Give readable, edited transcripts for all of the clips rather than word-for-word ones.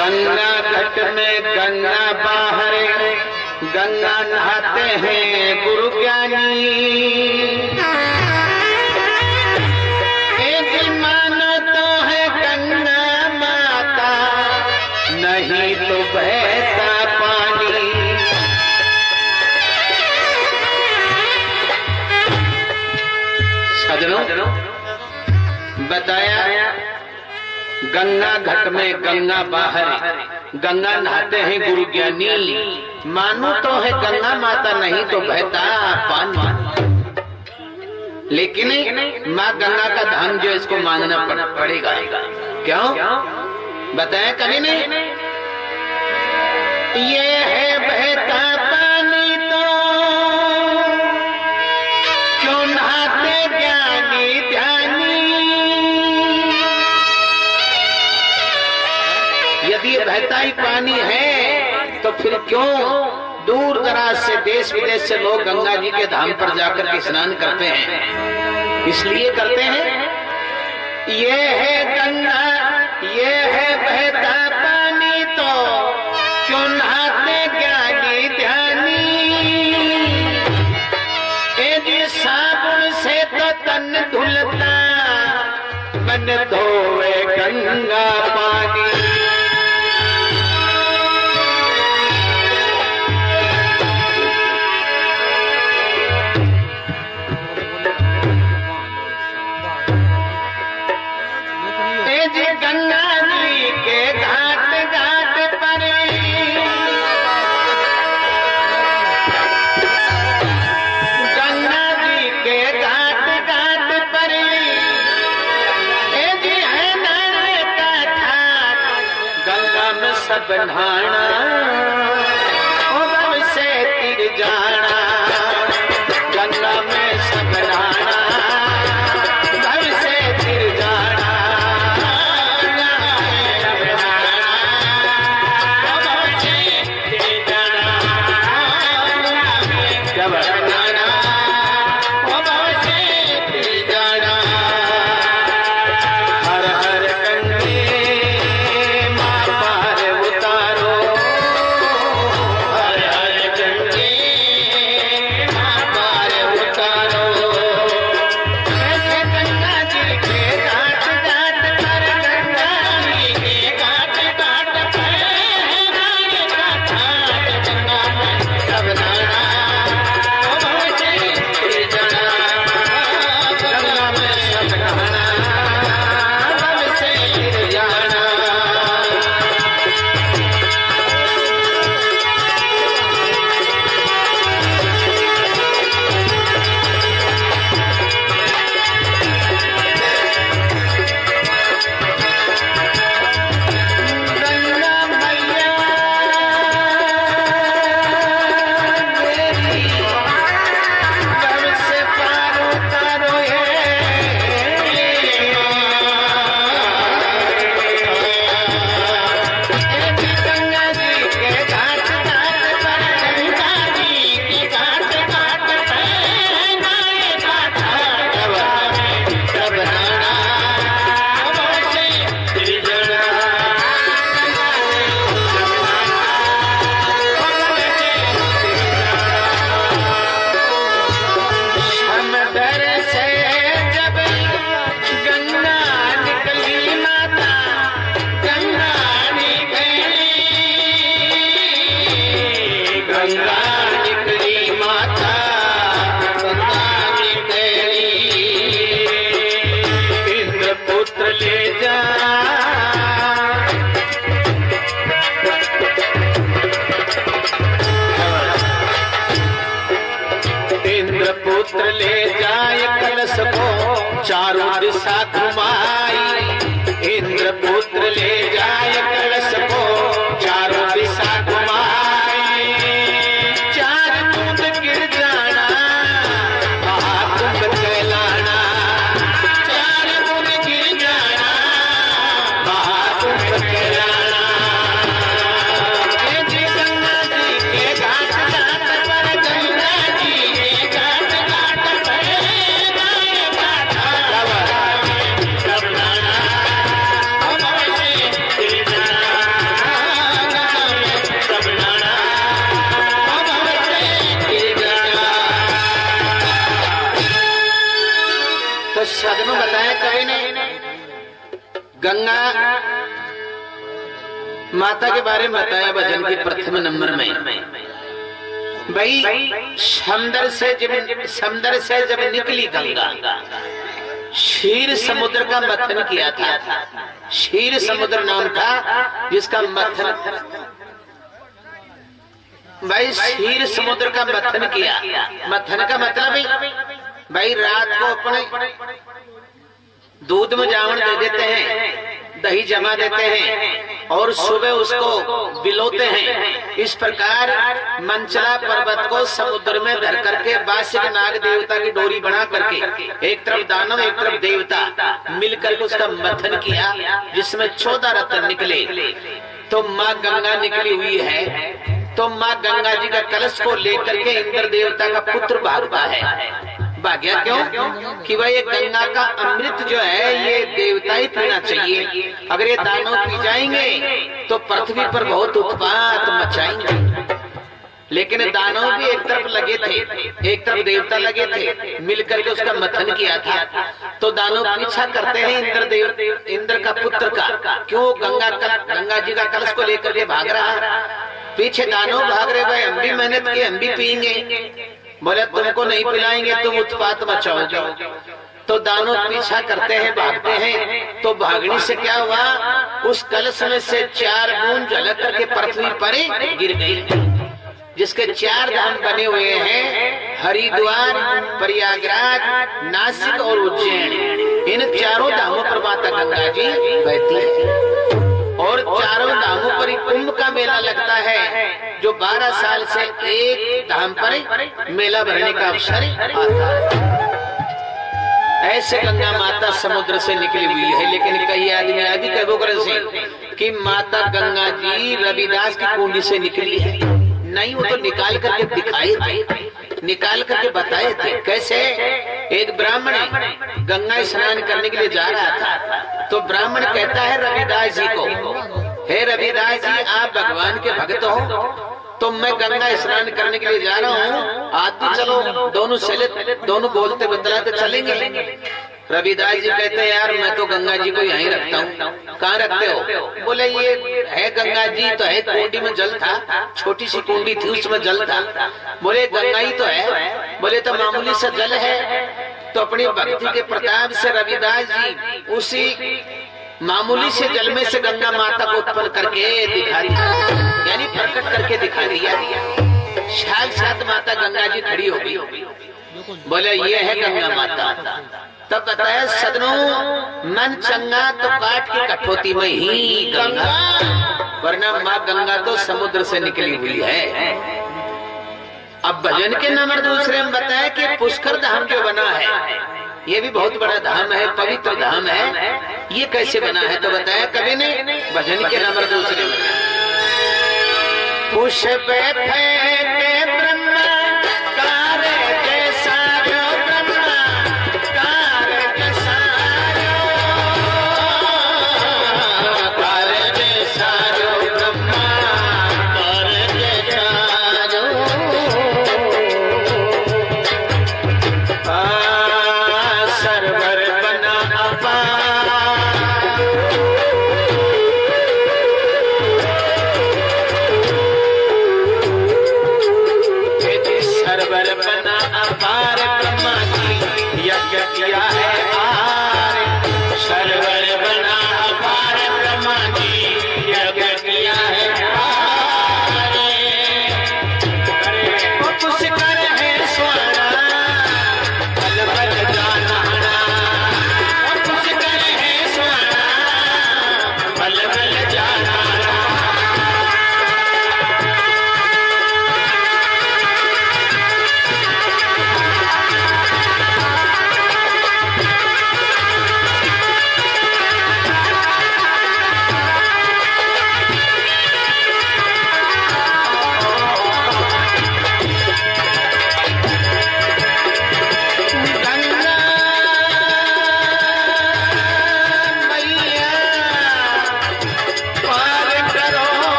गंगा घट में गंगा बाहर, गंगा नहाते हैं गुरु ज्ञानी। एक मानो तो है गंगा माता, नहीं तो बहता पानी। सजनों, बताया गंगा घट में गंगा बाहर, गंगा नहाते हैं गुरु ज्ञानी। मानो तो है गंगा माता, नहीं तो बहता पानी। लेकिन माँ गंगा का धाम जो इसको मानना पड़ेगा। क्यों बताया कभी नहीं? ये है बहता पानी तो क्यों नहाते ज्ञानी ध्यानी। यदि बहता ही पानी है तो फिर क्यों दूर दराज से देश विदेश से लोग गंगा जी के धाम पर जाकर के स्नान करते हैं? इसलिए करते हैं ये है गंगा, ये है बहता पानी तो क्यों नहाते ज्ञानी ध्यानी। ए साबुन से तो तन धुलता, मन धोवे गंगा पानी। गंगा जी के घाट घाट पर, गंगा जी के घाट घाट पर है नारे का ठाट। गंगा में सब नहाना, उगम से तिर जाना। गंगा में सब नहाना, उगम से तिर जाना। पुत्र ले जाए कलश को चारों दिशा घुमाई। इंद्र पुत्र ले जाए कलश को चारों दिशा घुमाई। चार बूंद गिर जाना महाकुंभ कहलाना। चार बूंद गिर जाना महाकुंभ कहलाना। गंगा जी के घाट घाट पर, गंगा जी के घाट घाट पर सदनों बताया कवि ने, गंगा माता के बारे में बताया भजन के प्रथम नंबर में। भाई समंदर से जब निकली गंगा, क्षीर समुद्र का मथन किया था। क्षीर समुद्र नाम था जिसका मथन, भाई क्षीर समुद्र का मथन किया। मथन का मतलब भाई रात को अपने दूध में जावन दे देते हैं, दही जमा देते हैं और सुबह उसको बिलोते हैं। इस प्रकार मंचला पर्वत को समुद्र में धर करके बासिक नाग देवता की डोरी बना करके, एक तरफ दानव एक तरफ देवता मिलकर के उसका मथन किया, जिसमें 14 रत्न निकले। तो माँ गंगा निकली हुई है। तो माँ गंगा जी का कलश को लेकर के इंद्र देवता का पुत्र भागता है। भाग्या क्यों? कि भाई ये गंगा का अमृत जो है ये देवता ही पीना चाहिए। अगर ये दानव पी जाएंगे तो पृथ्वी पर बहुत उत्पात मचाएंगे। लेकिन दानव भी एक तरफ लगे थे, एक तरफ देवता लगे थे, मिलकर के उसका मथन किया था। तो दानव पीछा करते हैं इंद्र का पुत्र का, क्यों गंगा जी का कलश को लेकर के भाग रहा। पीछे दानव भाग रहे, भाई हम भी मेहनत की, हम भी पियेंगे। बोले तुमको नहीं पिलाएंगे, तुम उत्पात मचाओगे। तो दानव पीछा करते हैं, भागते हैं। तो भागने से क्या हुआ, उस कलश में से 4 बूंद झलक करके पृथ्वी पर गिर गई, जिसके 4 धाम बने हुए हैं, हरिद्वार, प्रयागराज, नासिक और उज्जैन। इन 4 धामों पर माता गंगा जी बहती है और 4 धामों पर कुंभ का मेला लगता है, जो 12 साल से एक धाम पर मेला भरने का अवसर आता है। ऐसे गंगा माता समुद्र से निकली हुई है। लेकिन कई आदमी अभी कहो से कि माता गंगा जी रविदास की कुंडी से निकली है। नहीं, वो तो निकाल करके दिखाए थे, निकाल करके बताए थे। कैसे? एक ब्राह्मण गंगा स्नान करने के लिए जा रहा था। तो ब्राह्मण कहता है रविदास जी को, हे रविदास जी आप भगवान के भक्त हो, तो मैं गंगा स्नान करने के लिए जा रहा हूँ, आज भी चलो। दोनों बोलते बतलाते चलेंगे। रविदास जी कहते हैं यार मैं तो गंगा जी को यहीं रखता हूँ। कहाँ रखते हो? बोले ये है गंगा जी तो है, कुंडी में जल था, छोटी सी कुंडी थी उसमें जल था। बोले गंगा ही तो है। बोले तो मामूली सा जल है। तो अपनी भक्ति के प्रताप से रविदास जी उसी मामूली से जल में से गंगा माता को उत्पन्न करके दिखा दिया, यानी प्रकट करके दिखा दिया। साक्षात माता गंगा जी खड़ी हो गई। बोले ये है गंगा माता। तब बताया सदनों, मन चंगा तो काट के कठौती में ही गंगा, वरना माँ गंगा तो समुद्र से निकली हुई है। अब भजन के नंबर दूसरे में बताया कि पुष्कर धाम जो बना है, ये भी बहुत बड़ा धाम है, पवित्र धाम है। ये कैसे बना है? तो बताया कवि ने भजन के नंबर दूसरे में, पुष्प फेंके ब्रह्मा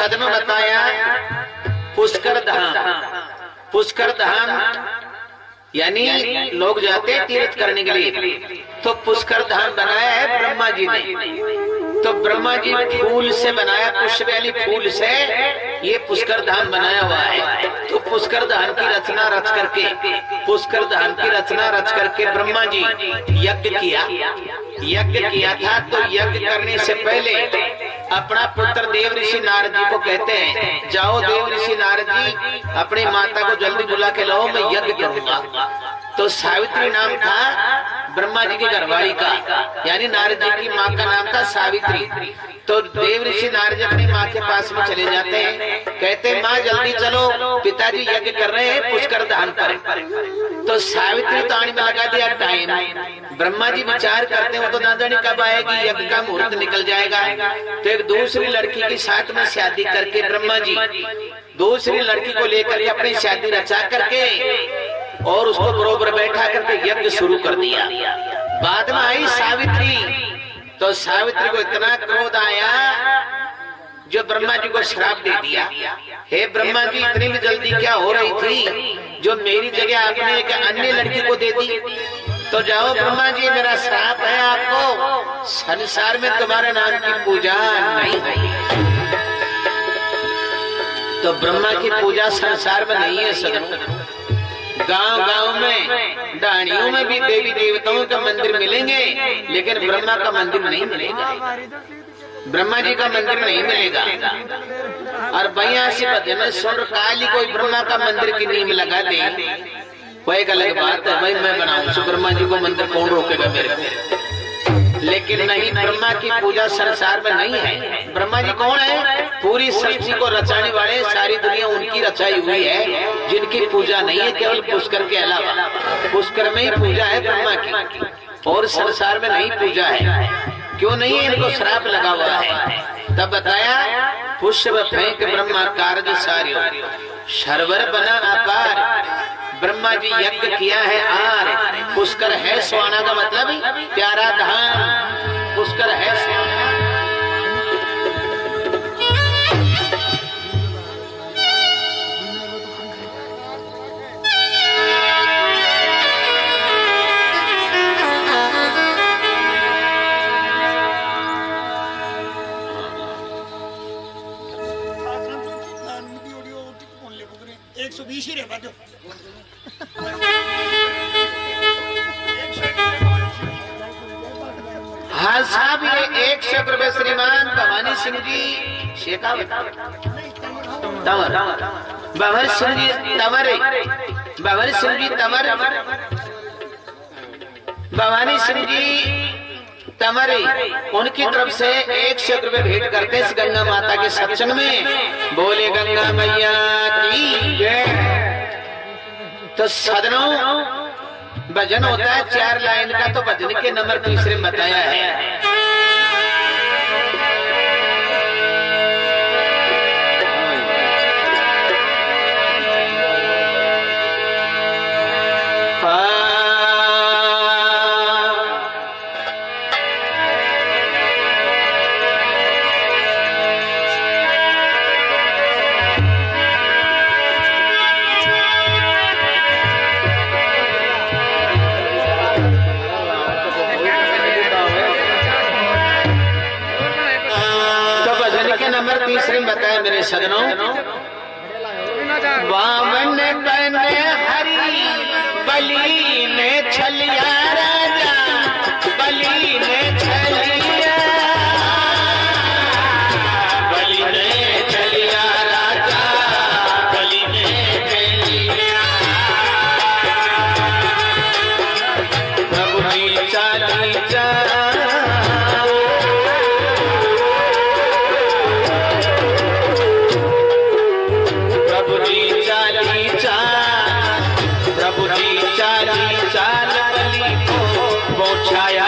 सदन में बताया पुष्कर धाम। पुष्कर धाम यानी लोग जाते हैं तीर्थ करने के लिए, तो पुष्कर धाम बनाया है ब्रह्मा जी ने। तो ब्रह्मा जी फूल से बनाया, पुष्प यानी फूल से ये पुष्कर धाम बनाया हुआ है। तो पुष्कर धाम की रचना रच करके, पुष्कर धाम की रचना रच करके ब्रह्मा जी यज्ञ किया था। तो यज्ञ करने से पहले अपना पुत्र देव ऋषि नारद जी को कहते हैं, जाओ देव ऋषि नारद जी अपनी माता को जल्दी बुला के लाओ, मैं यज्ञ करूंगा। तो सावित्री नाम था ब्रह्मा जी की घरवाली का, यानी नारद जी की माँ का नाम था सावित्री। तो देव ऋषि नारद जी अपनी माँ के पास में चले जाते हैं, कहते हैं माँ जल्दी चलो, पिताजी यज्ञ कर रहे हैं पुष्कर धाम पर। तो सावित्री तो आने में लगा दिया टाइम। ब्रह्मा जी विचार करते हैं वो तो ना जाने कब आएगी, यज्ञ का मुहूर्त निकल जाएगा। तो एक दूसरी लड़की के साथ में शादी करके ब्रह्मा जी दूसरी लड़की को लेकर अपनी शादी रचा करके और उसको बरोबर बैठा करके यज्ञ शुरू कर दिया। बाद में आई सावित्री, तो सावित्री को इतना क्रोध आया जो ब्रह्मा जी को श्राप दे दिया। हे ब्रह्मा जी, इतनी भी जल्दी क्या हो रही थी जो मेरी जगह आपने एक अन्य लड़की को दे दी? तो जाओ ब्रह्मा जी, मेरा श्राप है आपको, संसार में तुम्हारे नाम की पूजा नहीं होगी। तो ब्रह्मा की पूजा संसार में नहीं है सदनों। गांव में डाणियों में भी देवी देवताओं का मंदिर मिलेंगे, लेकिन ब्रह्मा का मंदिर नहीं मिलेगा, ब्रह्मा जी का मंदिर नहीं मिलेगा। और भैया से भजन सुन काली कोई ब्रह्मा का मंदिर की नींव लगा दे, वो एक अलग बात है। भाई मैं बनाऊं तो ब्रह्मा जी को मंदिर कौन रोकेगा मेरे को? लेकिन नहीं, ब्रह्मा की पूजा संसार में नहीं है। ब्रह्मा जी कौन है? पूरी सृष्टि को रचाने वाले, सारी दुनिया उनकी रचाई हुई है, जिनकी पूजा नहीं है केवल पुष्कर के अलावा। पुष्कर में ही पूजा है ब्रह्मा की, और संसार में नहीं पूजा है। क्यों नहीं है? इनको श्राप लगा हुआ है। तब बताया पुष्प फेंक ब्रह्मा कार्य सार्यो, शर्वर बना अपार। ब्रह्मा जी यज्ञ किया है आर, पुष्कर है स्वाना का मतलब प्यारा धाम, पुष्कर है स्वाना। हाँ साहब, ये 100 रुपए श्रीमान भवानी सिंह जी शेखावत, भवन सिंह जी तंवर, भवन सिंह जी तंवर, भवानी सिंह जी तंवर, उनकी तरफ से 100 रुपए भेंट करते इस गंगा माता के सत्संग में। बोले गंगा मैया की जय। तो सदनों भजन होता है 4 लाइन का, तो भजन के नंबर तीसरे में बताया है। नंबर तीसरे में बताया मेरे सदनों, वामन बन हरि बलि ने छलिया राजा, बलि ने छलिया, बलि ने छलिया राजा, बलि ने छलिया। प्रभु जी चाली चाल बलि को पहुंचाया।